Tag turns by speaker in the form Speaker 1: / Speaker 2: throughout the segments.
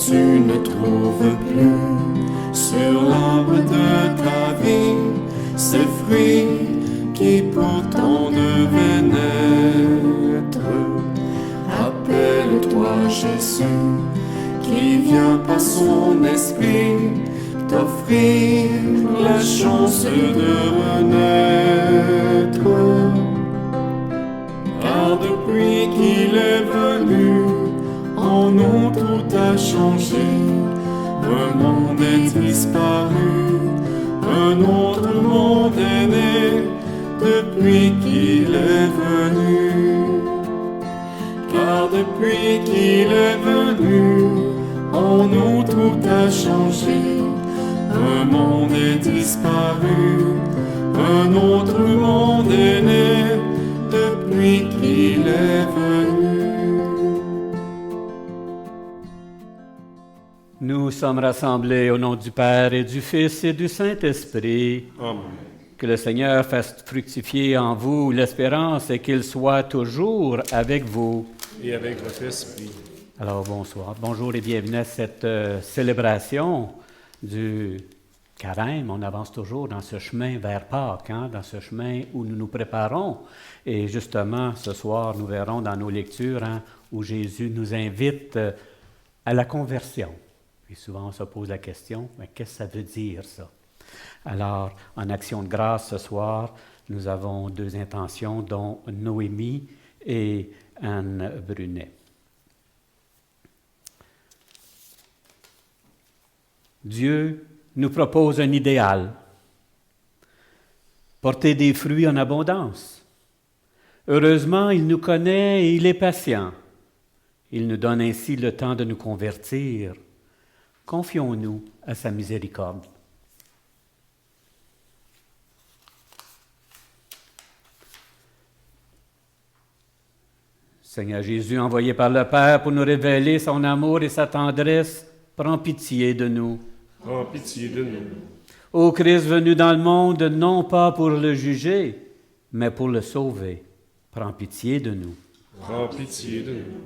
Speaker 1: tu ne trouves plus sur l'arbre de ta vie ces fruits qui pourtant devaient naître. Appelle-toi Jésus, qui vient par son esprit t'offrir la chance de renaître. Car depuis qu'il est venu, en nous tout a changé. Un monde est disparu, un autre monde est né depuis qu'il est venu. Car depuis qu'il est venu, en nous tout a changé. Un monde est disparu, un autre monde est né depuis qu'il est venu.
Speaker 2: Nous sommes rassemblés au nom du Père et du Fils et du Saint-Esprit.
Speaker 3: Amen.
Speaker 2: Que le Seigneur fasse fructifier en vous l'espérance et qu'il soit toujours avec vous.
Speaker 3: Et avec votre esprit.
Speaker 2: Alors bonsoir, bonjour et bienvenue à cette célébration du Carême. On avance toujours dans ce chemin vers Pâques, dans ce chemin où nous nous préparons. Et justement, ce soir, nous verrons dans nos lectures où Jésus nous invite à la conversion. Et souvent, on se pose la question, mais qu'est-ce que ça veut dire, ça? Alors, en action de grâce, ce soir, nous avons deux intentions, dont Noémie et Anne Brunet. Dieu nous propose un idéal, porter des fruits en abondance. Heureusement, il nous connaît et il est patient. Il nous donne ainsi le temps de nous convertir. Confions-nous à sa miséricorde. Seigneur Jésus, envoyé par le Père pour nous révéler son amour et sa tendresse, prends pitié de nous.
Speaker 3: Prends pitié de nous.
Speaker 2: Ô Christ venu dans le monde, non pas pour le juger, mais pour le sauver, prends pitié de nous.
Speaker 3: Prends pitié de nous.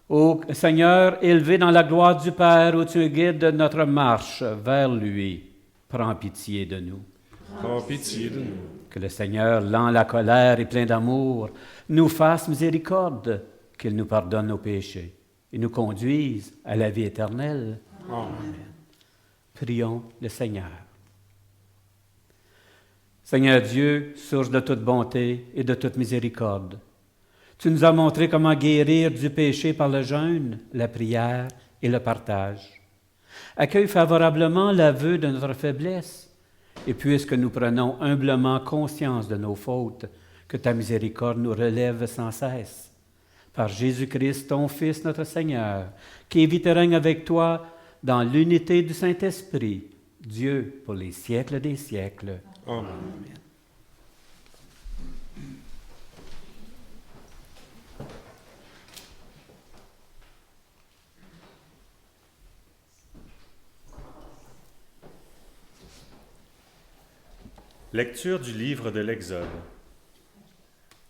Speaker 2: Ô Seigneur, élevé dans la gloire du Père, où tu guides notre marche vers lui, prends pitié de nous.
Speaker 3: Prends pitié de nous.
Speaker 2: Que le Seigneur, lent la colère et plein d'amour, nous fasse miséricorde, qu'il nous pardonne nos péchés et nous conduise à la vie éternelle.
Speaker 3: Amen.
Speaker 2: Prions le Seigneur. Seigneur Dieu, source de toute bonté et de toute miséricorde, tu nous as montré comment guérir du péché par le jeûne, la prière et le partage. Accueille favorablement l'aveu de notre faiblesse, et puisque nous prenons humblement conscience de nos fautes, que ta miséricorde nous relève sans cesse. Par Jésus-Christ, ton Fils, notre Seigneur, qui vit et règne avec toi dans l'unité du Saint-Esprit, Dieu pour les siècles des siècles.
Speaker 3: Amen.
Speaker 4: Lecture du livre de l'Exode.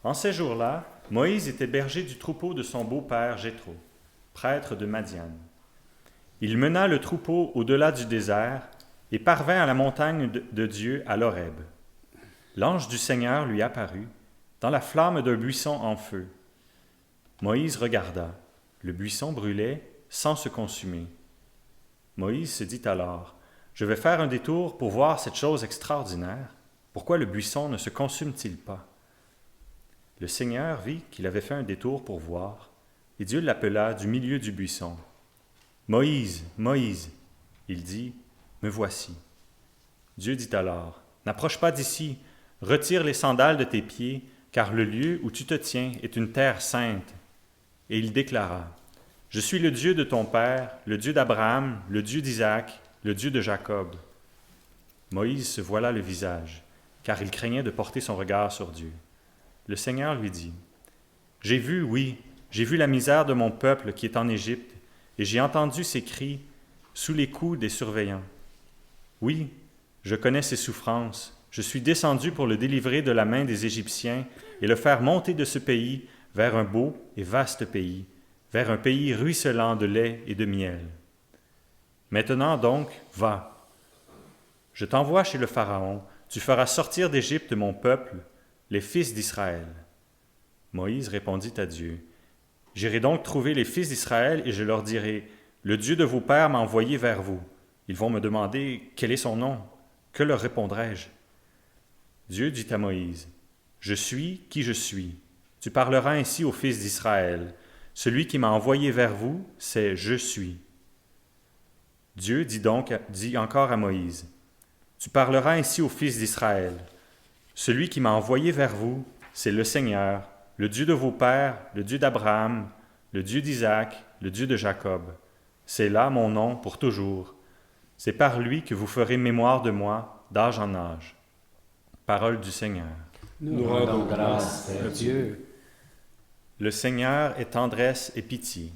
Speaker 4: En ces jours-là, Moïse était berger du troupeau de son beau-père Jéthro, prêtre de Madian. Il mena le troupeau au-delà du désert et parvint à la montagne de Dieu à l'Horeb. L'ange du Seigneur lui apparut, dans la flamme d'un buisson en feu. Moïse regarda. Le buisson brûlait sans se consumer. Moïse se dit alors, « Je vais faire un détour pour voir cette chose extraordinaire. Pourquoi le buisson ne se consume-t-il pas? » Le Seigneur vit qu'il avait fait un détour pour voir, et Dieu l'appela du milieu du buisson. « Moïse, Moïse !» Il dit, « Me voici. » Dieu dit alors, « N'approche pas d'ici, retire les sandales de tes pieds, car le lieu où tu te tiens est une terre sainte. » Et il déclara, « Je suis le Dieu de ton père, le Dieu d'Abraham, le Dieu d'Isaac, le Dieu de Jacob. » Moïse se voila le visage, car il craignait de porter son regard sur Dieu. Le Seigneur lui dit, « J'ai vu, oui, j'ai vu la misère de mon peuple qui est en Égypte, et j'ai entendu ses cris sous les coups des surveillants. Oui, je connais ses souffrances, je suis descendu pour le délivrer de la main des Égyptiens et le faire monter de ce pays vers un beau et vaste pays, vers un pays ruisselant de lait et de miel. Maintenant donc, va. Je t'envoie chez le Pharaon, tu feras sortir d'Égypte mon peuple, les fils d'Israël. » Moïse répondit à Dieu, « J'irai donc trouver les fils d'Israël et je leur dirai, « Le Dieu de vos pères m'a envoyé vers vous. » Ils vont me demander, « Quel est son nom? » Que leur répondrai-je? Dieu dit à Moïse, « Je suis qui je suis. Tu parleras ainsi aux fils d'Israël. Celui qui m'a envoyé vers vous, c'est « Je suis ». Dieu dit encore à Moïse, « Tu parleras ainsi aux fils d'Israël. Celui qui m'a envoyé vers vous, c'est le Seigneur, le Dieu de vos pères, le Dieu d'Abraham, le Dieu d'Isaac, le Dieu de Jacob. C'est là mon nom pour toujours. C'est par lui que vous ferez mémoire de moi, d'âge en âge. » Parole du Seigneur.
Speaker 3: Nous rendons grâce à Dieu.
Speaker 4: Le Seigneur est tendresse et pitié.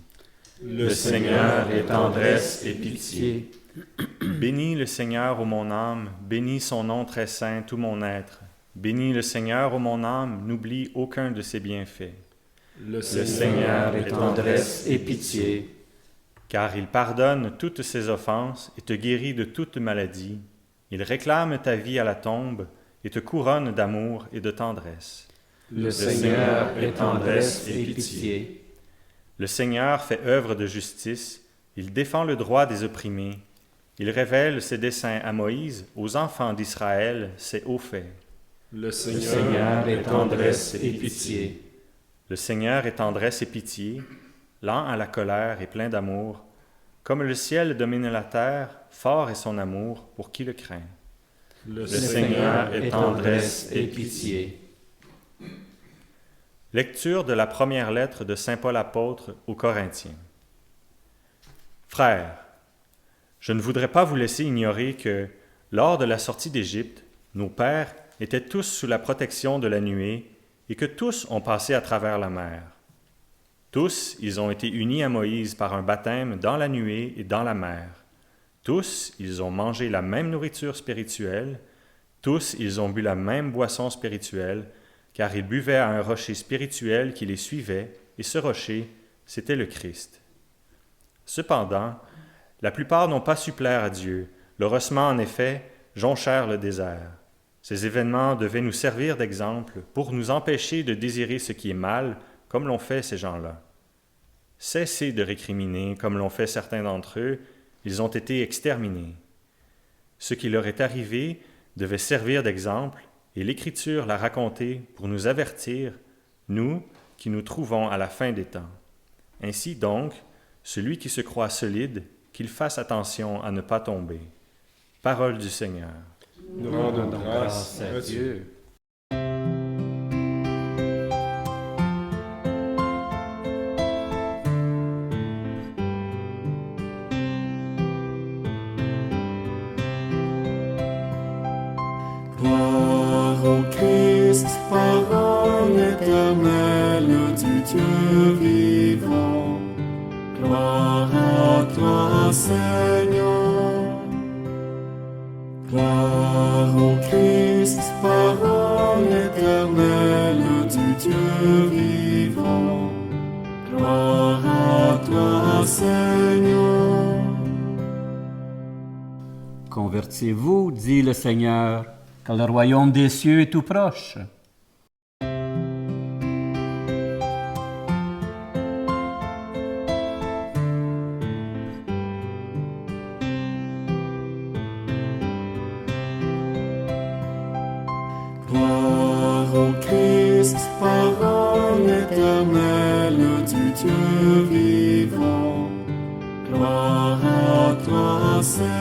Speaker 3: Le Seigneur est tendresse et pitié.
Speaker 4: Bénis le Seigneur, ô mon âme, bénis son nom très saint, tout mon être. Bénis le Seigneur, ô mon âme, n'oublie aucun de ses bienfaits.
Speaker 3: Le
Speaker 2: Seigneur est tendresse et pitié.
Speaker 4: Car il pardonne toutes ses offenses et te guérit de toute maladie. Il réclame ta vie à la tombe et te couronne d'amour et de tendresse.
Speaker 2: Le Seigneur est tendresse et pitié.
Speaker 4: Le Seigneur fait œuvre de justice, il défend le droit des opprimés. Il révèle ses desseins à Moïse, aux enfants d'Israël, ses hauts faits.
Speaker 3: Le
Speaker 2: Le Seigneur est tendresse et pitié.
Speaker 4: Le Seigneur est tendresse et pitié, lent à la colère et plein d'amour. Comme le ciel domine la terre, fort est son amour pour qui le craint.
Speaker 3: Le
Speaker 2: Seigneur est tendresse et pitié.
Speaker 4: Lecture de la première lettre de saint Paul apôtre aux Corinthiens. Frères, je ne voudrais pas vous laisser ignorer que, lors de la sortie d'Égypte, nos pères étaient tous sous la protection de la nuée et que tous ont passé à travers la mer. Tous, ils ont été unis à Moïse par un baptême dans la nuée et dans la mer. Tous, ils ont mangé la même nourriture spirituelle. Tous, ils ont bu la même boisson spirituelle, car ils buvaient à un rocher spirituel qui les suivait, et ce rocher, c'était le Christ. Cependant, la plupart n'ont pas su plaire à Dieu. Le ressement, en effet, jonchèrent le désert. Ces événements devaient nous servir d'exemple pour nous empêcher de désirer ce qui est mal, comme l'ont fait ces gens-là. Cessez de récriminer, comme l'ont fait certains d'entre eux, ils ont été exterminés. Ce qui leur est arrivé devait servir d'exemple, et l'Écriture l'a raconté pour nous avertir, nous qui nous trouvons à la fin des temps. Ainsi donc, celui qui se croit solide, qu'il fasse attention à ne pas tomber. Parole du Seigneur.
Speaker 3: Nous rendons grâce à Dieu.
Speaker 1: Gloire au Christ, parole éternelle du Dieu vivant. Gloire à toi, Seigneur. Gloire au Christ, parole éternelle du Dieu vivant. Gloire à toi, Seigneur.
Speaker 2: Convertissez-vous, dit le Seigneur, car le royaume des cieux est tout proche.
Speaker 1: Gloire au Christ, parole éternelle du Dieu vivant. Gloire à toi, Seigneur.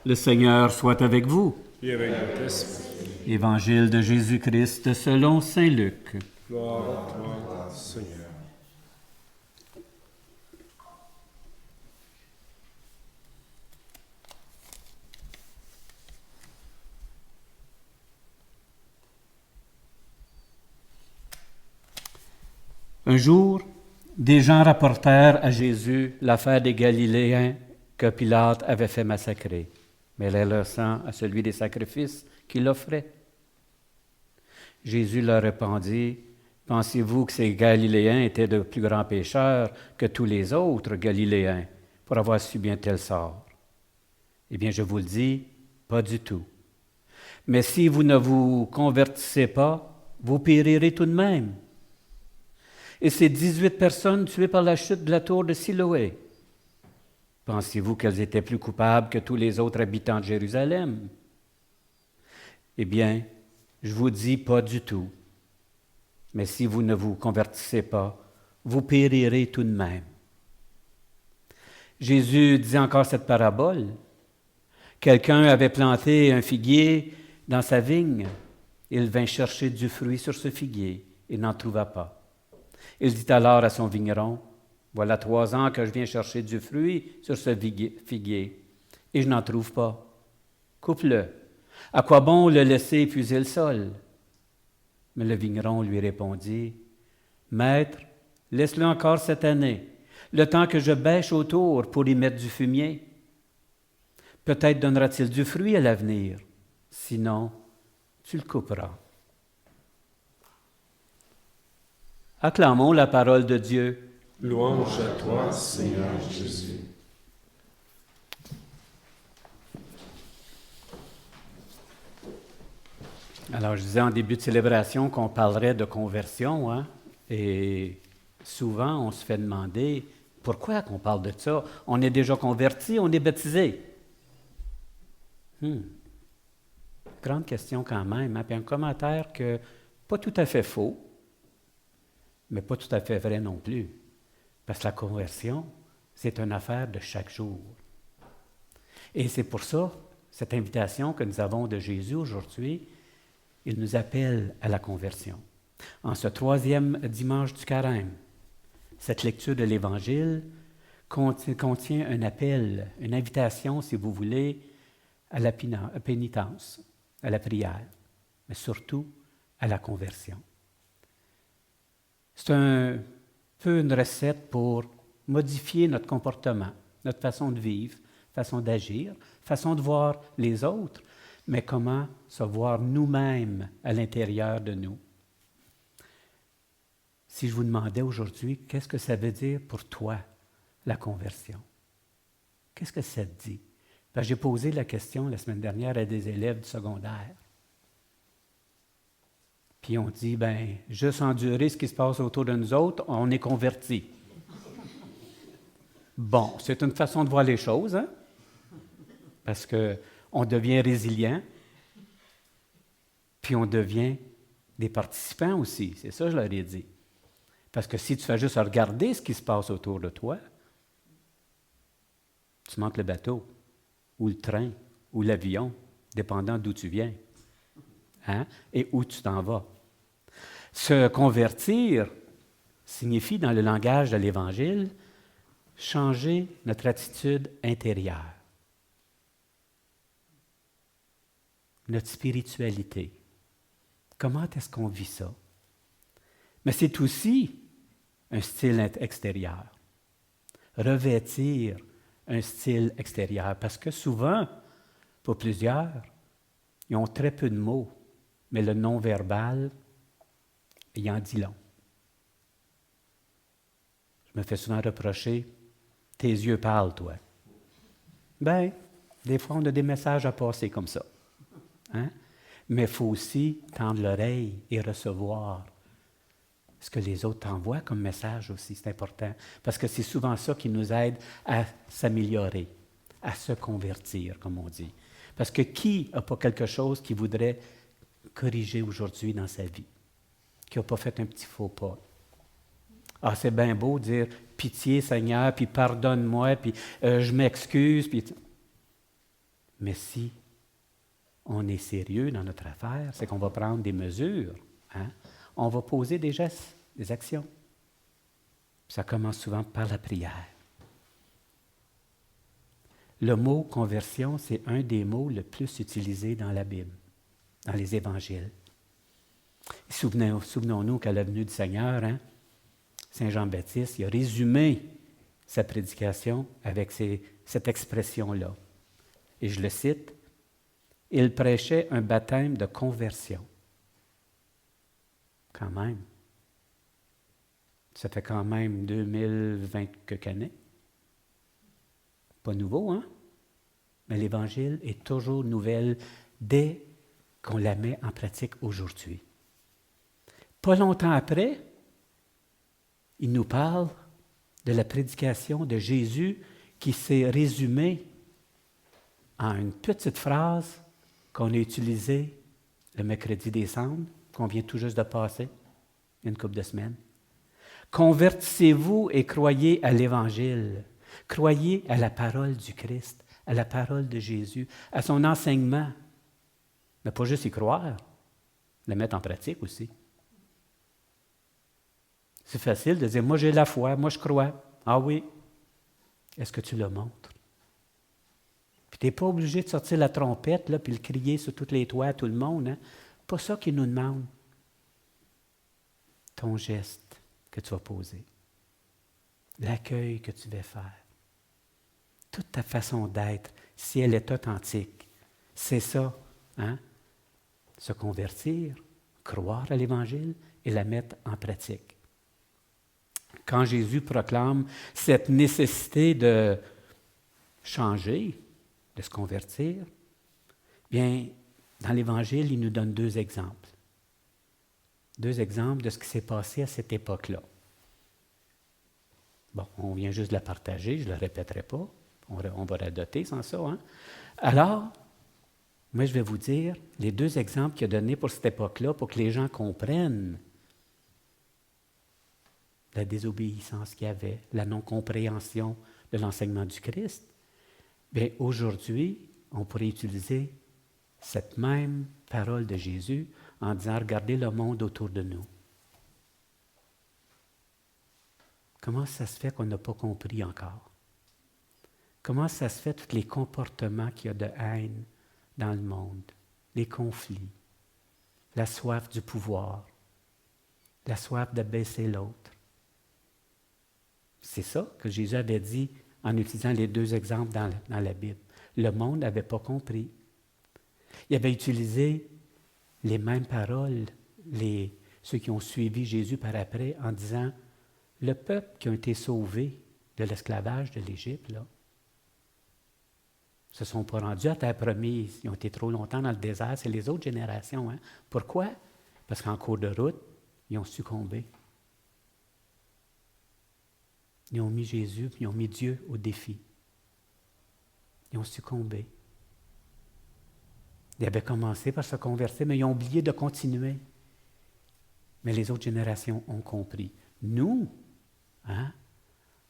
Speaker 2: Le Seigneur soit avec vous.
Speaker 3: Et avec notre esprit.
Speaker 2: Évangile de Jésus-Christ selon saint Luc.
Speaker 3: Gloire à toi, Seigneur.
Speaker 2: Un jour, des gens rapportèrent à Jésus l'affaire des Galiléens que Pilate avait fait massacrer, mêlait leur sang à celui des sacrifices qu'il offrait. Jésus leur répondit, « Pensez-vous que ces Galiléens étaient de plus grands pécheurs que tous les autres Galiléens pour avoir subi un tel sort? Eh bien, je vous le dis, pas du tout. Mais si vous ne vous convertissez pas, vous périrez tout de même. Et ces 18 personnes tuées par la chute de la tour de Siloé, pensez-vous qu'elles étaient plus coupables que tous les autres habitants de Jérusalem? Eh bien, je vous dis pas du tout. Mais si vous ne vous convertissez pas, vous périrez tout de même. Jésus dit encore cette parabole. Quelqu'un avait planté un figuier dans sa vigne. Il vint chercher du fruit sur ce figuier. Il n'en trouva pas. Il dit alors à son vigneron, « Voilà 3 ans que je viens chercher du fruit sur ce figuier, et je n'en trouve pas. Coupe-le. À quoi bon le laisser épuiser le sol? » Mais le vigneron lui répondit, « Maître, laisse-le encore cette année, le temps que je bêche autour pour y mettre du fumier. Peut-être donnera-t-il du fruit à l'avenir. Sinon, tu le couperas. » Acclamons la parole de Dieu.
Speaker 1: Louange à toi, Seigneur Jésus.
Speaker 2: Alors, je disais en début de célébration qu'on parlerait de conversion, hein? Et souvent, on se fait demander pourquoi qu'on parle de ça. On est déjà converti, on est baptisé. Grande question quand même, hein? Puis un commentaire que pas tout à fait faux, mais pas tout à fait vrai non plus. Parce que la conversion, c'est une affaire de chaque jour. Et c'est pour ça, cette invitation que nous avons de Jésus aujourd'hui, il nous appelle à la conversion. En ce 3e dimanche du Carême, cette lecture de l'Évangile contient un appel, une invitation, si vous voulez, à la pénitence, à la prière, mais surtout à la conversion. C'est un peu une recette pour modifier notre comportement, notre façon de vivre, façon d'agir, façon de voir les autres, mais comment se voir nous-mêmes à l'intérieur de nous. Si je vous demandais aujourd'hui, qu'est-ce que ça veut dire pour toi, la conversion? Qu'est-ce que ça te dit? Parce que j'ai posé la question la semaine dernière à des élèves du secondaire. Puis on dit, juste endurer ce qui se passe autour de nous autres, on est convertis. Bon, c'est une façon de voir les choses, hein? Parce qu'on devient résilient, puis on devient des participants aussi. C'est ça que je leur ai dit. Parce que si tu fais juste regarder ce qui se passe autour de toi, tu manques le bateau, ou le train, ou l'avion, dépendant d'où tu viens, hein? Et où tu t'en vas. Se convertir signifie, dans le langage de l'Évangile, changer notre attitude intérieure, notre spiritualité. Comment est-ce qu'on vit ça? Mais c'est aussi un style extérieur. Revêtir un style extérieur. Parce que souvent, pour plusieurs, ils ont très peu de mots, mais le non-verbal, il en dit long. Je me fais souvent reprocher, tes yeux parlent, toi. Des fois, on a des messages à passer comme ça. Hein? Mais il faut aussi tendre l'oreille et recevoir ce que les autres t'envoient comme message aussi, c'est important. Parce que c'est souvent ça qui nous aide à s'améliorer, à se convertir, comme on dit. Parce que qui n'a pas quelque chose qu'il voudrait corriger aujourd'hui dans sa vie? Qui n'a pas fait un petit faux pas? Ah, c'est bien beau de dire « Pitié, Seigneur », puis « Pardonne-moi », puis « Je m'excuse », puis... Mais si on est sérieux dans notre affaire, c'est qu'on va prendre des mesures, hein? On va poser des gestes, des actions. Ça commence souvent par la prière. Le mot « conversion », c'est un des mots le plus utilisés dans la Bible, dans les évangiles. Souvenons-nous qu'à la venue du Seigneur, hein, Saint Jean-Baptiste, il a résumé sa prédication avec cette expression-là. Et je le cite, « Il prêchait un baptême de conversion. » Quand même. Ça fait quand même 2020 quelques années. Pas nouveau, hein? Mais l'Évangile est toujours nouvelle dès qu'on la met en pratique aujourd'hui. Pas longtemps après, il nous parle de la prédication de Jésus qui s'est résumée en une petite phrase qu'on a utilisée le mercredi des Cendres, qu'on vient tout juste de passer, il y a une couple de semaines. Convertissez-vous et croyez à l'Évangile. Croyez à la parole du Christ, à la parole de Jésus, à son enseignement. Mais pas juste y croire, le mettre en pratique aussi. C'est facile de dire, moi j'ai la foi, moi je crois. Ah oui, est-ce que tu le montres? Puis tu n'es pas obligé de sortir la trompette, là, puis le crier sur tous les toits à tout le monde. Hein? Pas ça qu'il nous demande. Ton geste que tu vas poser. L'accueil que tu vas faire. Toute ta façon d'être, si elle est authentique, c'est ça, hein? Se convertir, croire à l'Évangile et la mettre en pratique. Quand Jésus proclame cette nécessité de changer, de se convertir, bien, dans l'Évangile, il nous donne 2 exemples. 2 exemples de ce qui s'est passé à cette époque-là. Bon, on vient juste de la partager, je ne le répéterai pas. On va la doter sans ça. Hein? Alors, moi, je vais vous dire les 2 exemples qu'il a donnés pour cette époque-là pour que les gens comprennent la désobéissance qu'il y avait, la non-compréhension de l'enseignement du Christ. Bien, aujourd'hui, on pourrait utiliser cette même parole de Jésus en disant « Regardez le monde autour de nous. » Comment ça se fait qu'on n'a pas compris encore? Comment ça se fait tous les comportements qu'il y a de haine dans le monde, les conflits, la soif du pouvoir, la soif de baisser l'autre? C'est ça que Jésus avait dit en utilisant les 2 exemples dans la Bible. Le monde n'avait pas compris. Il avait utilisé les mêmes paroles, ceux qui ont suivi Jésus par après, en disant « Le peuple qui a été sauvé de l'esclavage de l'Égypte, là, se sont pas rendus à terre promise. Ils ont été trop longtemps dans le désert. C'est les autres générations. Hein? Pourquoi? Parce qu'en cours de route, ils ont succombé. Ils ont mis Jésus, puis ils ont mis Dieu au défi. Ils ont succombé. Ils avaient commencé par se convertir, mais ils ont oublié de continuer. Mais les autres générations ont compris. Nous, hein,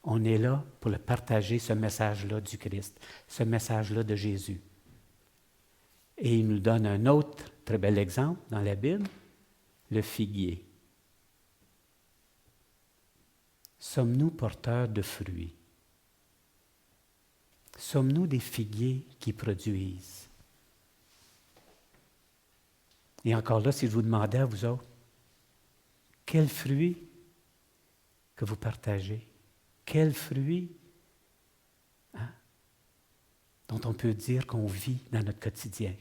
Speaker 2: on est là pour le partager, ce message-là du Christ, ce message-là de Jésus. Et il nous donne un autre très bel exemple dans la Bible, le figuier. Sommes-nous porteurs de fruits? Sommes-nous des figuiers qui produisent? Et encore là, si je vous demandais à vous autres, quel fruit que vous partagez? Quel fruit dont on peut dire qu'on vit dans notre quotidien?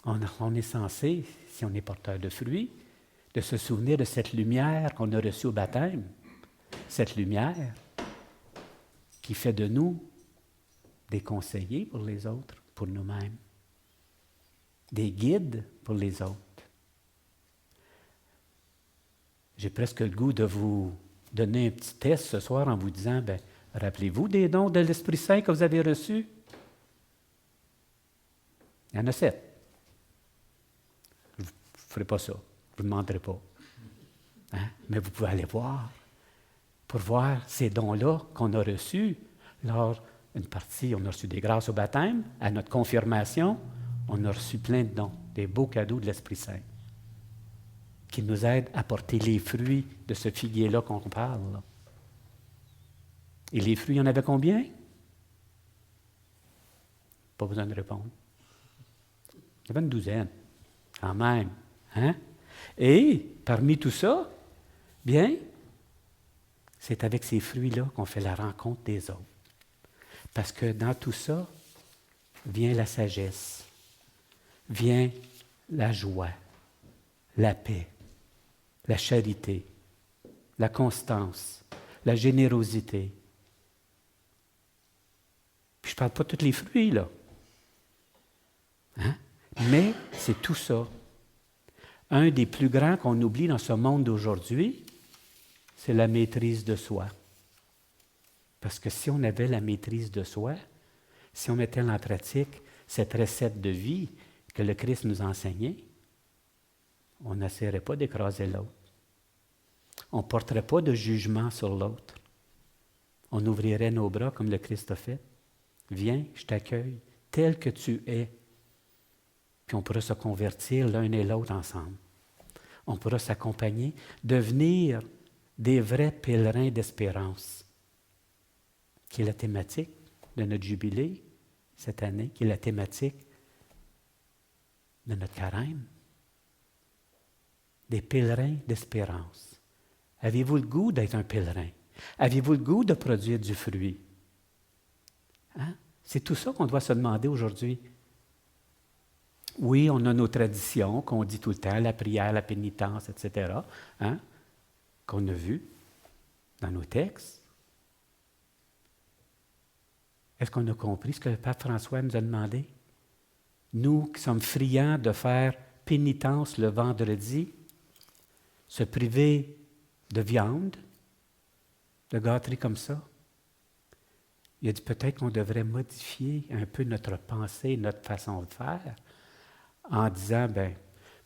Speaker 2: On est censé, si on est porteur de fruits, de se souvenir de cette lumière qu'on a reçue au baptême, cette lumière qui fait de nous des conseillers pour les autres, pour nous-mêmes, des guides pour les autres. J'ai presque le goût de vous donner un petit test ce soir en vous disant, rappelez-vous des dons de l'Esprit Saint que vous avez reçus? Il y en a 7. Je ne ferai pas ça. Je ne vous demanderai pas. Hein? Mais vous pouvez aller voir pour voir ces dons-là qu'on a reçus. Lors une partie, on a reçu des grâces au baptême. À notre confirmation, on a reçu plein de dons, des beaux cadeaux de l'Esprit Saint qui nous aident à porter les fruits de ce figuier-là qu'on parle. Là. Et les fruits, il y en avait combien? Pas besoin de répondre. Il y avait une douzaine, quand même. Hein? Et parmi tout ça, bien, c'est avec ces fruits-là qu'on fait la rencontre des autres. Parce que dans tout ça, vient la sagesse, vient la joie, la paix, la charité, la constance, la générosité. Puis je ne parle pas de tous les fruits, là. Hein? Mais c'est tout ça. Un des plus grands qu'on oublie dans ce monde d'aujourd'hui, c'est la maîtrise de soi. Parce que si on avait la maîtrise de soi, si on mettait en pratique cette recette de vie que le Christ nous enseignait, on n'essaierait pas d'écraser l'autre. On ne porterait pas de jugement sur l'autre. On ouvrirait nos bras comme le Christ a fait. Viens, je t'accueille, tel que tu es. Puis on pourra se convertir l'un et l'autre ensemble. On pourra s'accompagner, devenir des vrais pèlerins d'espérance, qui est la thématique de notre jubilé cette année, qui est la thématique de notre carême. Des pèlerins d'espérance. Avez-vous le goût d'être un pèlerin? Avez-vous le goût de produire du fruit? Hein? C'est tout ça qu'on doit se demander aujourd'hui. Oui, on a nos traditions qu'on dit tout le temps, la prière, la pénitence, etc., hein, qu'on a vues dans nos textes. Est-ce qu'on a compris ce que le pape François nous a demandé? Nous qui sommes friands de faire pénitence le vendredi, se priver de viande, de gâteries comme ça. Il a dit peut-être qu'on devrait modifier un peu notre pensée, notre façon de faire, en disant,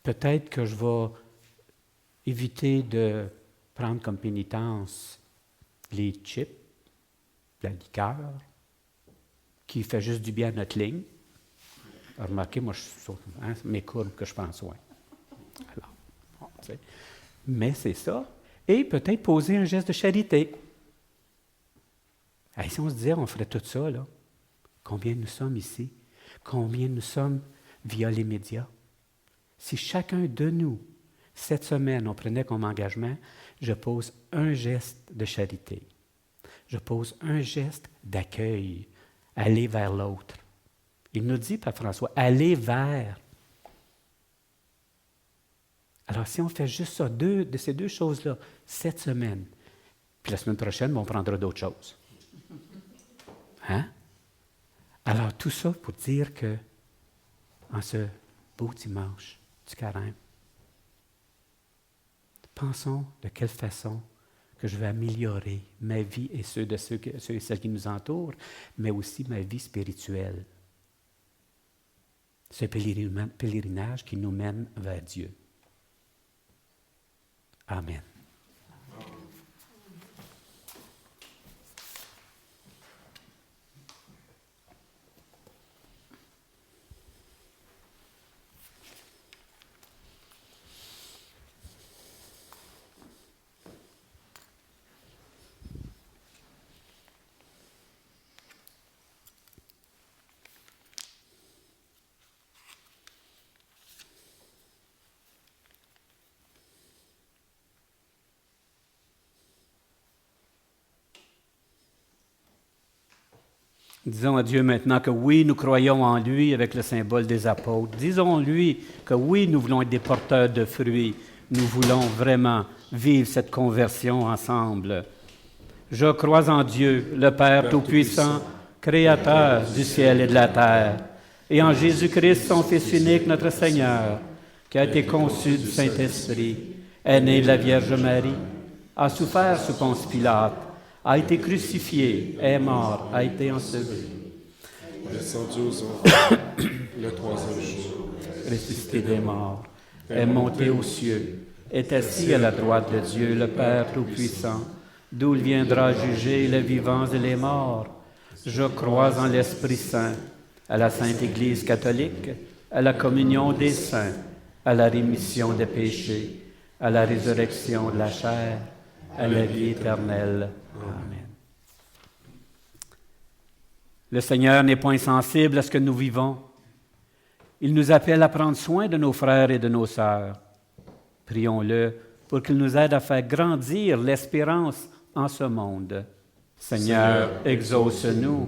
Speaker 2: peut-être que je vais éviter de prendre comme pénitence les chips, la liqueur, qui fait juste du bien à notre ligne. Remarquez, moi, je suis sur mes courbes que je prends soin. Alors, bon, mais c'est ça. Et peut-être poser un geste de charité. Et si on se disait, on ferait tout ça, là, combien nous sommes ici? Combien nous sommes via les médias? Si chacun de nous, cette semaine, on prenait comme engagement, je pose un geste de charité. Je pose un geste d'accueil, aller vers l'autre. Il nous dit, Pape François, aller vers. Alors, si on fait juste ça, de ces deux choses-là, cette semaine, puis la semaine prochaine, on prendra d'autres choses. Hein? Alors, tout ça pour dire que, en ce beau dimanche du carême, pensons de quelle façon que je vais améliorer ma vie et ceux et celles qui nous entourent, mais aussi ma vie spirituelle. Ce pèlerinage qui nous mène vers Dieu. Amen. Disons à Dieu maintenant que oui, nous croyons en lui avec le symbole des apôtres. Disons-lui que oui, nous voulons être des porteurs de fruits. Nous voulons vraiment vivre cette conversion ensemble. Je crois en Dieu, le Père Tout-Puissant, Créateur du ciel et de la terre, et en Jésus-Christ, son Fils unique, notre Seigneur, qui a été conçu du Saint-Esprit, est né de la Vierge Marie, a souffert sous Ponce Pilate, a été crucifié, est mort, a été enseveli.
Speaker 1: Descendu aux enfers, le troisième jour,
Speaker 2: Ressuscité des morts, est monté aux cieux, est assis à la droite de Dieu, le Père Tout-Puissant, d'où il viendra juger les vivants et les morts. Je crois en l'Esprit Saint, à la Sainte Église catholique, à la communion des saints, à la rémission des péchés, à la résurrection de la chair, à la vie éternelle. Amen. Le Seigneur n'est point insensible à ce que nous vivons. Il nous appelle à prendre soin de nos frères et de nos sœurs. Prions-le pour qu'il nous aide à faire grandir l'espérance en ce monde. Seigneur, exauce-nous.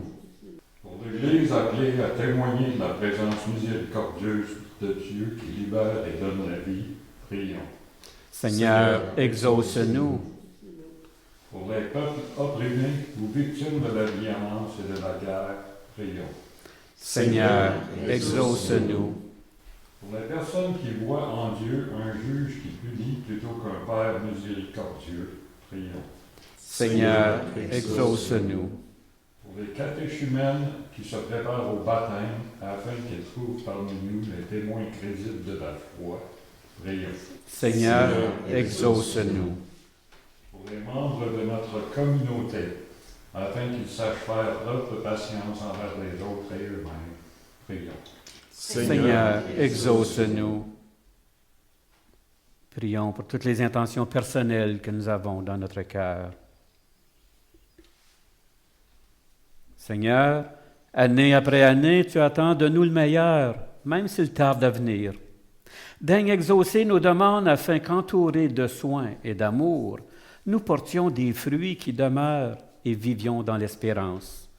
Speaker 5: Pour l'Église appelée à témoigner de la présence miséricordieuse de Dieu qui libère et donne la vie, prions.
Speaker 2: Seigneur, exauce-nous.
Speaker 5: Pour les peuples opprimés ou victimes de la violence et de la guerre, prions.
Speaker 2: Seigneur, exauce-nous.
Speaker 5: Pour les personnes qui voient en Dieu un juge qui punit plutôt qu'un Père miséricordieux, prions.
Speaker 2: Seigneur, exauce-nous.
Speaker 5: Pour les catéchumènes qui se préparent au baptême afin qu'ils trouvent parmi nous les témoins crédibles de la foi, prions.
Speaker 2: Seigneur, exauce-nous.
Speaker 5: Pour les membres de notre communauté, afin qu'ils sachent faire preuve de patience envers les autres et eux-mêmes, prions.
Speaker 2: Seigneur, exauce-nous. Prions pour toutes les intentions personnelles que nous avons dans notre cœur. Seigneur, année après année, tu attends de nous le meilleur, même s'il tarde à venir. Daigne exaucer nos demandes afin qu'entourés de soins et d'amour, nous portions des fruits qui demeurent et vivions dans l'espérance.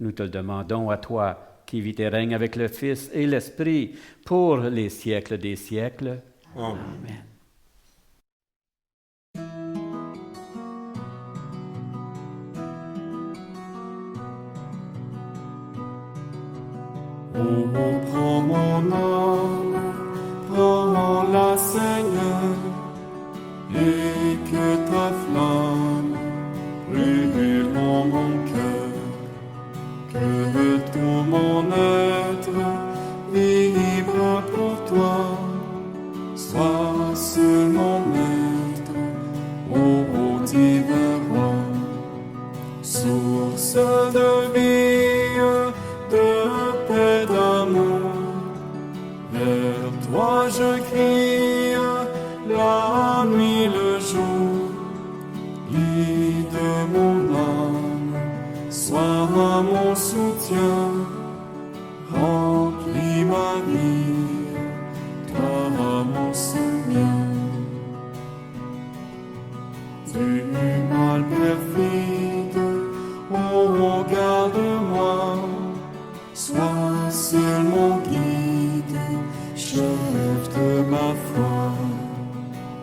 Speaker 2: Nous te le demandons à toi, qui vis et règne avec le Fils et l'Esprit pour les siècles des siècles.
Speaker 1: Amen.
Speaker 2: Amen.
Speaker 6: Oh, prends mon âme, prends-la, Seigneur, et que ta flamme brûle en mon cœur, que tout mon être vibre pour toi, sois seul mon maître, ô divin roi, source de vie, de paix, d'amour. Vers toi je crie la nuit, le jour. Guide mon âme, sois mon soutien. Remplis ma vie, toi mon Seigneur. Du mal perfide, oh garde-moi. Sois seul mon guide, chef de ma foi.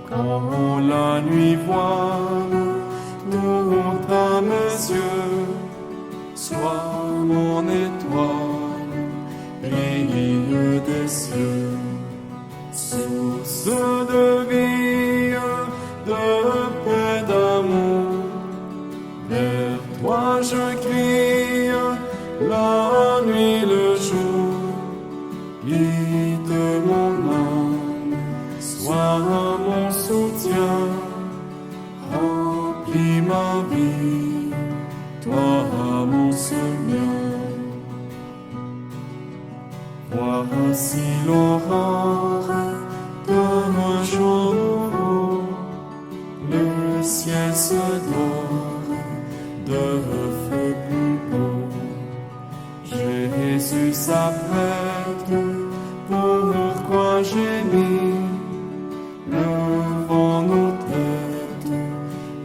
Speaker 6: Quand la nuit voile nous à mes yeux, sois mon étoile, brille des cieux. Source de vie, de paix, d'amour, vers toi je crie la nuit, le jour. Guide mon âme, sois mon soutien. Remplis ma vie, toi mon Seigneur. Voici l'aurore d'un jour nouveau, le ciel se dore de feu plus beau. Jésus s'apprête, pourquoi gémir? Levons nos têtes,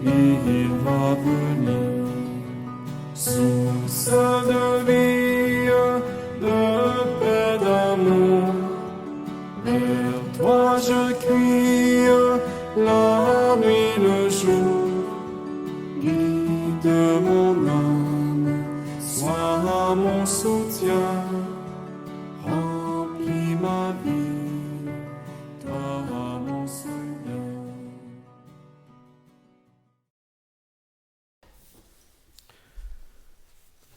Speaker 6: il va venir. Source de vie, de paix, d'amour, vers toi je crie la nuit, le jour. Guide mon âme, sois mon soutien, remplis ma vie, toi mon Seigneur.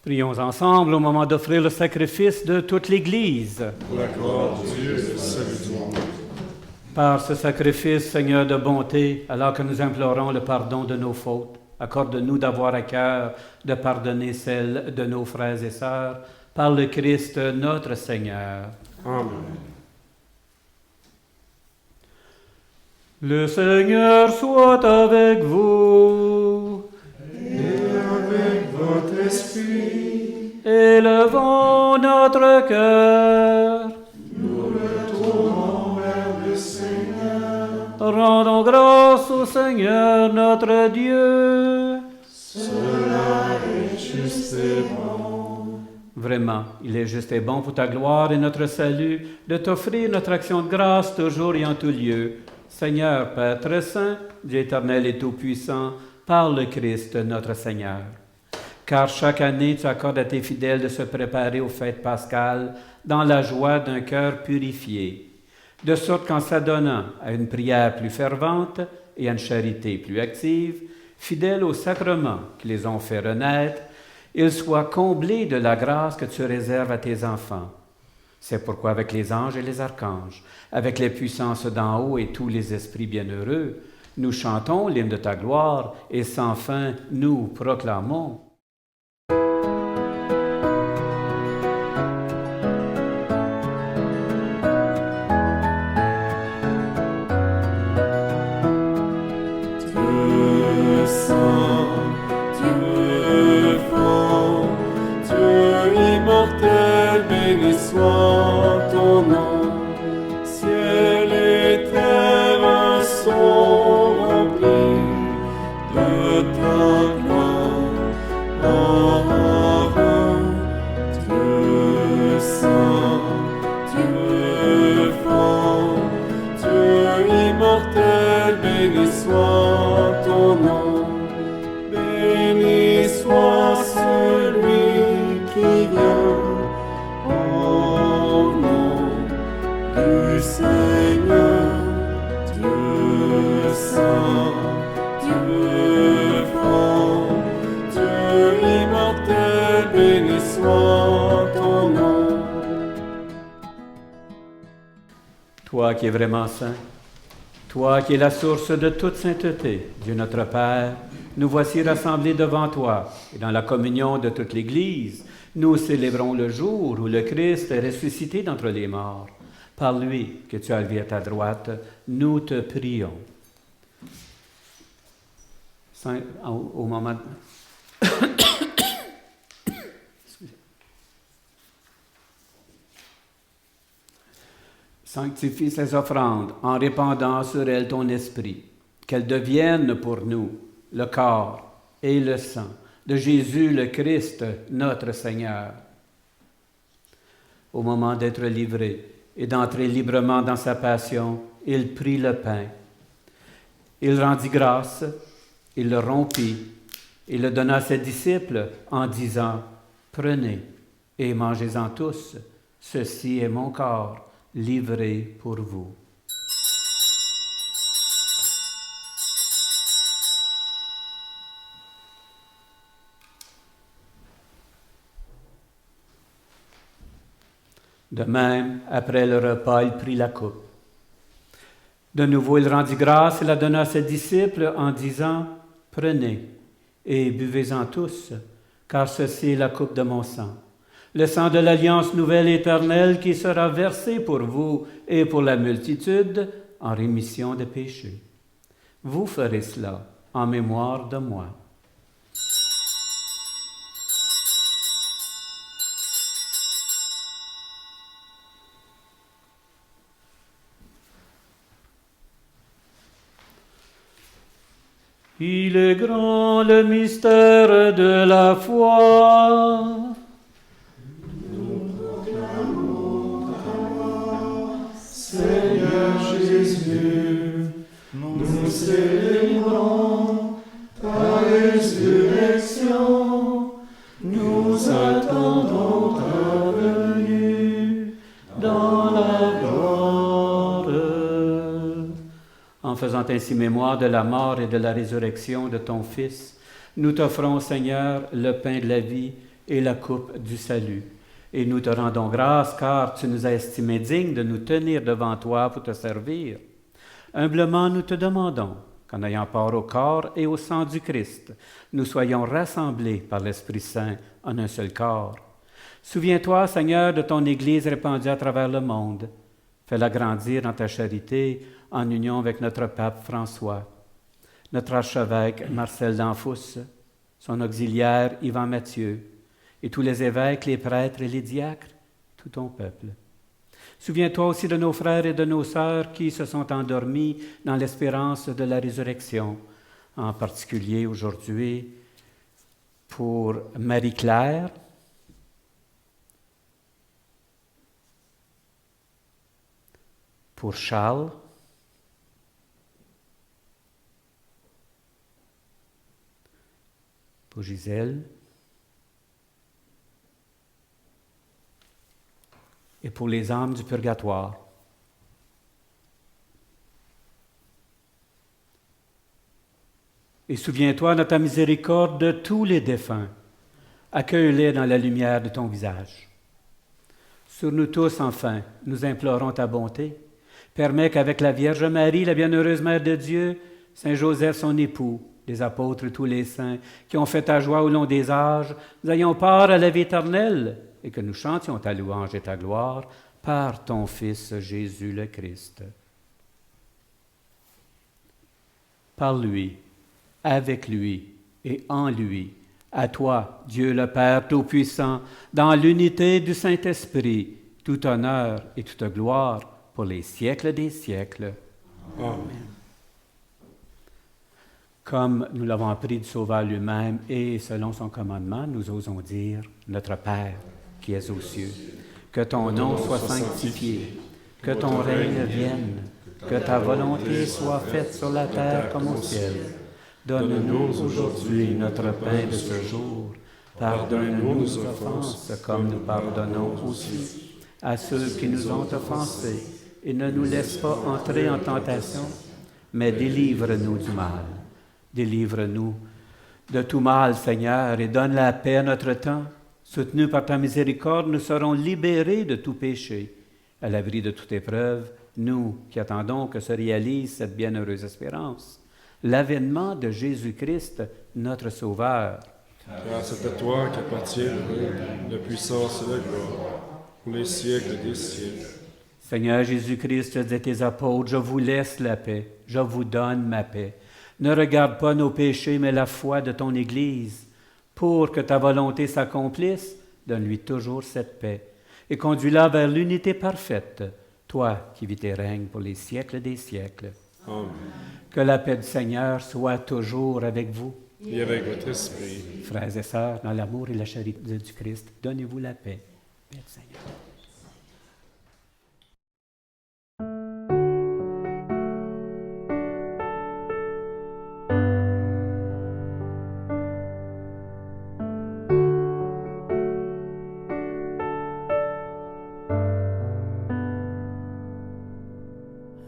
Speaker 2: Prions ensemble au moment d'offrir le sacrifice de toute l'Église.
Speaker 1: Pour la gloire de Dieu et le salut du monde.
Speaker 2: Par ce sacrifice, Seigneur de bonté, alors que nous implorons le pardon de nos fautes, accorde-nous d'avoir à cœur de pardonner celles de nos frères et sœurs, par le Christ notre Seigneur.
Speaker 1: Amen.
Speaker 2: Le Seigneur soit avec vous.
Speaker 6: Votre esprit,
Speaker 2: Élevons notre cœur.
Speaker 6: nous retournons vers le Seigneur.
Speaker 2: Rendons grâce au Seigneur notre Dieu.
Speaker 6: Cela est juste et bon.
Speaker 2: Vraiment, il est juste et bon pour ta gloire et notre salut de t'offrir notre action de grâce toujours et en tout lieu. Seigneur, Père très saint, Dieu éternel et tout-puissant, par le Christ notre Seigneur. Car chaque année, tu accordes à tes fidèles de se préparer aux fêtes pascales dans la joie d'un cœur purifié, de sorte qu'en s'adonnant à une prière plus fervente et à une charité plus active, fidèles aux sacrements qui les ont fait renaître, ils soient comblés de la grâce que tu réserves à tes enfants. C'est pourquoi avec les anges et les archanges, avec les puissances d'en haut et tous les esprits bienheureux, nous chantons l'hymne de ta gloire et sans fin nous proclamons.
Speaker 6: Béni soit ton nom, ciel et terre sont remplis de ta gloire. Dieu saint, Dieu fort, Dieu immortel, béni soit ton nom, béni soit celui qui vient. Seigneur, Dieu saint, Dieu fort, Dieu immortel, béni soit ton nom.
Speaker 2: Toi qui es vraiment saint, toi qui es la source de toute sainteté, Dieu notre Père, nous voici rassemblés devant toi et dans la communion de toute l'Église, nous célébrons le jour où le Christ est ressuscité d'entre les morts. Par lui que tu as levé à ta droite, nous te prions. Au moment... Sanctifie ces offrandes en répandant sur elles ton esprit, qu'elles deviennent pour nous le corps et le sang de Jésus le Christ, notre Seigneur. Au moment d'être livré, et d'entrer librement dans sa passion, il prit le pain. Il rendit grâce, il le rompit, il le donna à ses disciples en disant, « Prenez et mangez-en tous, ceci est mon corps livré pour vous. » De même, après le repas, il prit la coupe. De nouveau, il rendit grâce et la donna à ses disciples en disant, « Prenez et buvez-en tous, car ceci est la coupe de mon sang, le sang de l'alliance nouvelle et éternelle qui sera versé pour vous et pour la multitude en rémission des péchés. Vous ferez cela en mémoire de moi. » Il est grand le mystère de la foi.
Speaker 6: Nous proclamons ta gloire, Seigneur Jésus. Nous célébrons ta résurrection. Nous attendons ta venue dans la gloire.
Speaker 2: En faisant ainsi mémoire de la mort et de la résurrection de ton Fils, nous t'offrons, Seigneur, le pain de la vie et la coupe du salut. Et nous te rendons grâce, car tu nous as estimés dignes de nous tenir devant toi pour te servir. Humblement, nous te demandons qu'en ayant part au corps et au sang du Christ, nous soyons rassemblés par l'Esprit Saint en un seul corps. Souviens-toi, Seigneur, de ton Église répandue à travers le monde. Fais-la grandir dans ta charité en union avec notre pape François, notre archevêque Marcel d'Anfous, son auxiliaire Yvan Mathieu, et tous les évêques, les prêtres et les diacres, tout ton peuple. Souviens-toi aussi de nos frères et de nos sœurs qui se sont endormis dans l'espérance de la résurrection, en particulier aujourd'hui pour Marie-Claire, pour Charles, pour Gisèle et pour les âmes du purgatoire. Et souviens-toi de ta miséricorde de tous les défunts. Accueille-les dans la lumière de ton visage. Sur nous tous, enfin, nous implorons ta bonté. Permets qu'avec la Vierge Marie, la bienheureuse Mère de Dieu, Saint Joseph, son époux, les apôtres et tous les saints qui ont fait ta joie au long des âges, nous ayons part à la vie éternelle et que nous chantions ta louange et ta gloire par ton Fils Jésus le Christ. Par lui, avec lui et en lui, à toi, Dieu le Père Tout-Puissant, dans l'unité du Saint-Esprit, tout honneur et toute gloire pour les siècles des siècles.
Speaker 1: Amen.
Speaker 2: Comme nous l'avons appris du Sauveur lui-même et selon son commandement, nous osons dire, Notre Père qui es aux cieux, que ton nom soit sanctifié, que ton règne vienne, que ta volonté soit faite sur la terre comme au ciel. Donne-nous aujourd'hui notre pain de ce jour. Pardonne-nous nos offenses comme nous pardonnons aussi à ceux qui nous ont offensés. Et ne nous laisse pas entrer en tentation, mais délivre-nous du mal. Délivre-nous de tout mal, Seigneur, et donne la paix à notre temps. Soutenus par ta miséricorde, nous serons libérés de tout péché. À l'abri de toute épreuve, nous qui attendons que se réalise cette bienheureuse espérance, l'avènement de Jésus-Christ, notre Sauveur.
Speaker 1: Car c'est à toi qu'appartient la puissance et la gloire, pour les siècles des siècles.
Speaker 2: Seigneur Jésus-Christ, dis à tes apôtres, je vous laisse la paix, je vous donne ma paix. Ne regarde pas nos péchés, mais la foi de ton Église. Pour que ta volonté s'accomplisse, donne-lui toujours cette paix et conduis-la vers l'unité parfaite, toi qui vis et règnes pour les siècles des siècles.
Speaker 1: Amen.
Speaker 2: Que la paix du Seigneur soit toujours avec vous.
Speaker 1: Et avec votre esprit.
Speaker 2: Frères et sœurs, dans l'amour et la charité du Christ, donnez-vous la paix. Paix du Seigneur.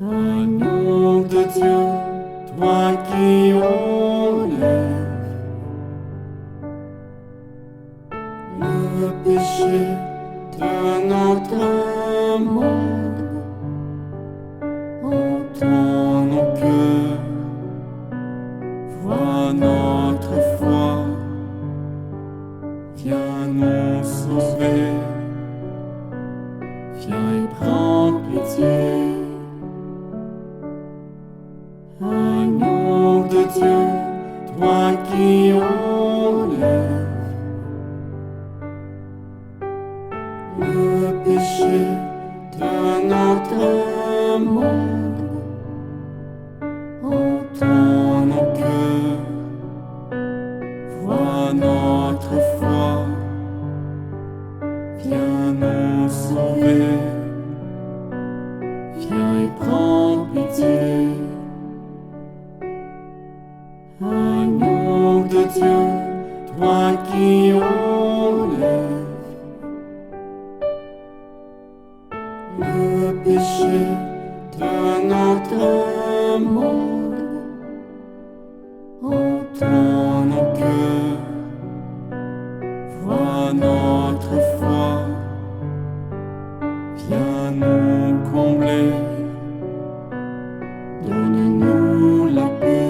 Speaker 6: Agneau de Dieu, toi qui enlèves le péché de notre monde, entends nos cœurs, vois notre foi, viens nous sauver, viens et prends pitié. Agneau de Dieu, toi qui enlèves le péché de notre monde, entends nos cœurs, vois notre foi, viens nous sauver, viens et prends pitié. Agneau de Dieu, toi qui enlèves le péché de notre monde, entends nos cœurs, vois notre foi, viens nous combler, donne-nous la paix.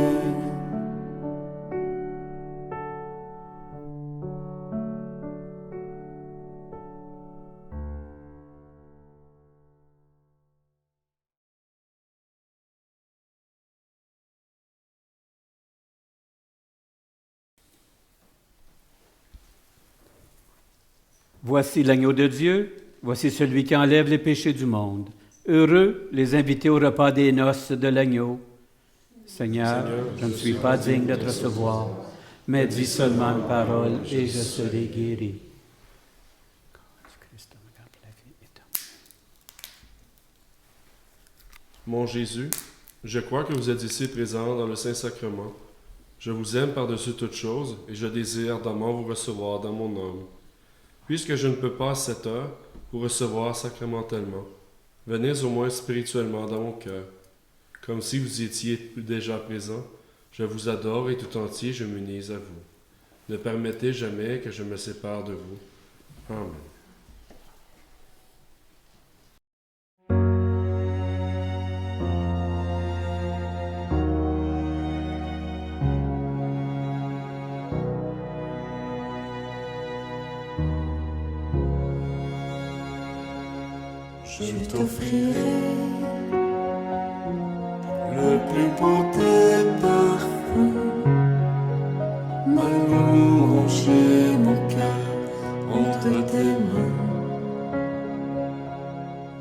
Speaker 2: Voici l'agneau de Dieu, voici celui qui enlève les péchés du monde. Heureux les invités au repas des noces de l'agneau. Seigneur, je ne suis pas digne de te recevoir, mais dis seulement une parole et je serai guéri.
Speaker 1: Mon Jésus, je crois que vous êtes ici présent dans le Saint-Sacrement. Je vous aime par-dessus toute chose et je désire ardemment vous recevoir dans mon âme. Puisque je ne peux pas à cette heure vous recevoir sacramentellement, venez au moins spirituellement dans mon cœur. Comme si vous étiez déjà présent, je vous adore et tout entier je m'unis à vous. Ne permettez jamais que je me sépare de vous. Amen.
Speaker 6: Je t'offrirai le plus beau des parfums, ma louange et mon cœur entre tes mains.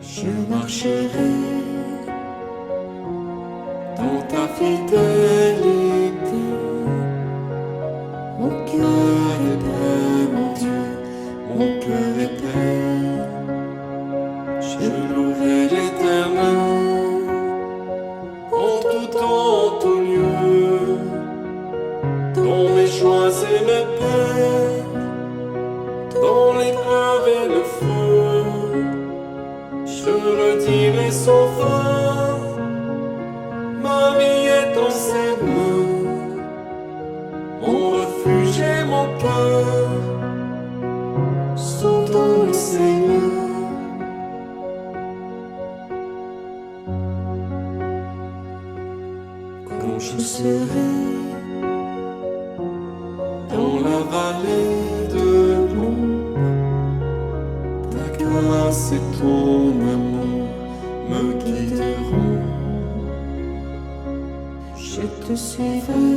Speaker 6: Je marcherai dans ta fidélité. Mon cœur est prêt, mon Dieu, mon cœur est prêt. Je louerai l'Éternel en tout temps, en tout lieu, dans mes joies et mes peines, dans l'épreuve et le feu. Je redirai sans fin, ma vie est dans ses mains, mon refuge et mon cœur sont dans le Seigneur. Quand je serai dans la vallée de l'ombre, ta grâce et ton amour me guideront. Je te suivrai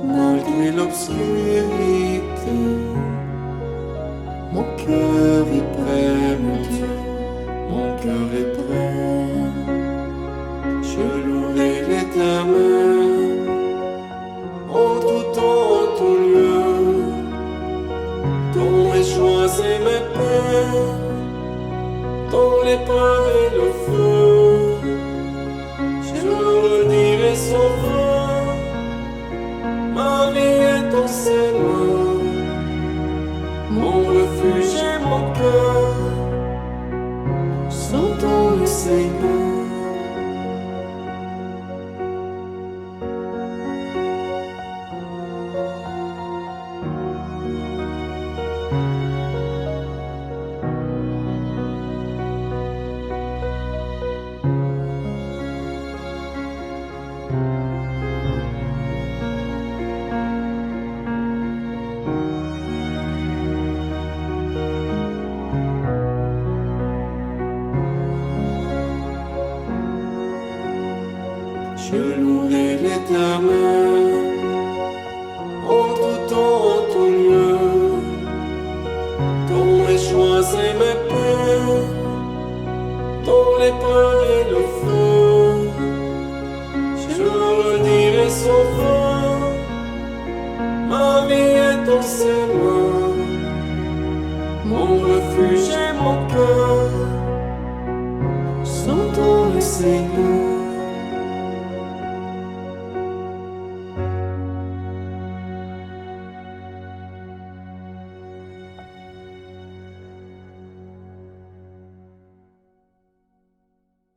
Speaker 6: malgré l'obscurité. Mon cœur est prêt, mon Dieu, mon cœur est prêt. Je louerai l'Éternel en tout temps, en tout lieu, dans mes joies et mes peines, dans l'épreuve et le feu. Je redirai sans fin, ma vie est dans ses mains, mon refuge et mon cœur sont dans le Seigneur. Je louerai l'Éternel en tout temps, en tout lieu, dans mes joies et mes peines, dans l'épreuve et le feu. Je redirai sans fin, ma vie est dans ses mains, mon refuge et mon cœur sont dans le Seigneur.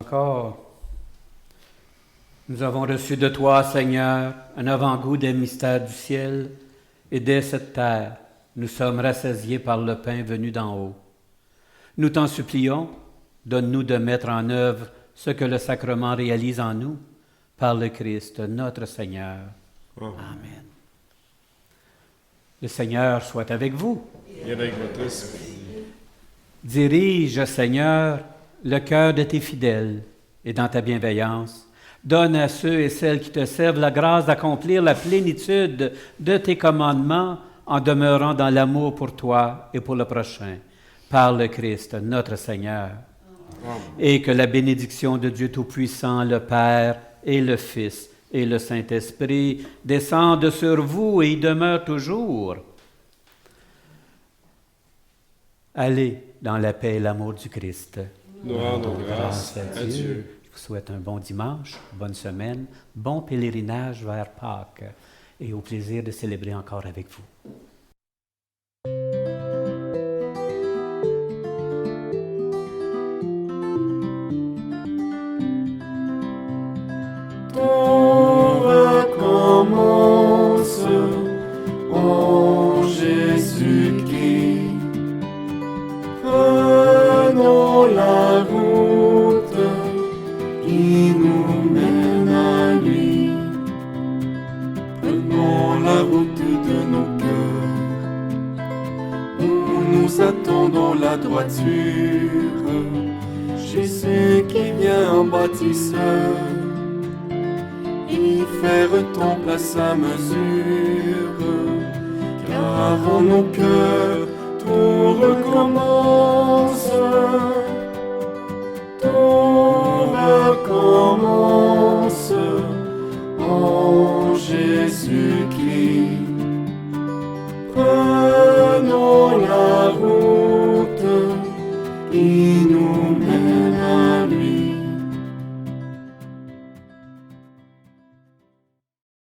Speaker 2: Encore, nous avons reçu de toi, Seigneur, un avant-goût des mystères du ciel, et dès cette terre, nous sommes rassasiés par le pain venu d'en haut. Nous t'en supplions, donne-nous de mettre en œuvre ce que le sacrement réalise en nous, par le Christ, notre Seigneur. Amen. Le Seigneur soit avec vous.
Speaker 1: Et avec votre esprit.
Speaker 2: Dirige, Seigneur, le cœur de tes fidèles, et dans ta bienveillance, donne à ceux et celles qui te servent la grâce d'accomplir la plénitude de tes commandements en demeurant dans l'amour pour toi et pour le prochain, par le Christ, notre Seigneur. Amen. Et que la bénédiction de Dieu Tout-Puissant, le Père et le Fils et le Saint-Esprit descendent sur vous et y demeurent toujours. Allez dans la paix et l'amour du Christ.
Speaker 1: Nous rendons grâce à Dieu.
Speaker 2: vous souhaite un bon dimanche, bonne semaine, bon pèlerinage vers Pâques et au plaisir de célébrer encore avec vous.
Speaker 6: Tout recommence en Jésus-Christ. Prenons la route qui nous mène à lui. Prenons la route de nos cœurs, où nous attendons la droiture. Jésus qui vient en bâtisseur, y faire temple à sa mesure, car en nos cœurs tout recommence, tout recommence en Jésus-Christ. Prenons la route qui nous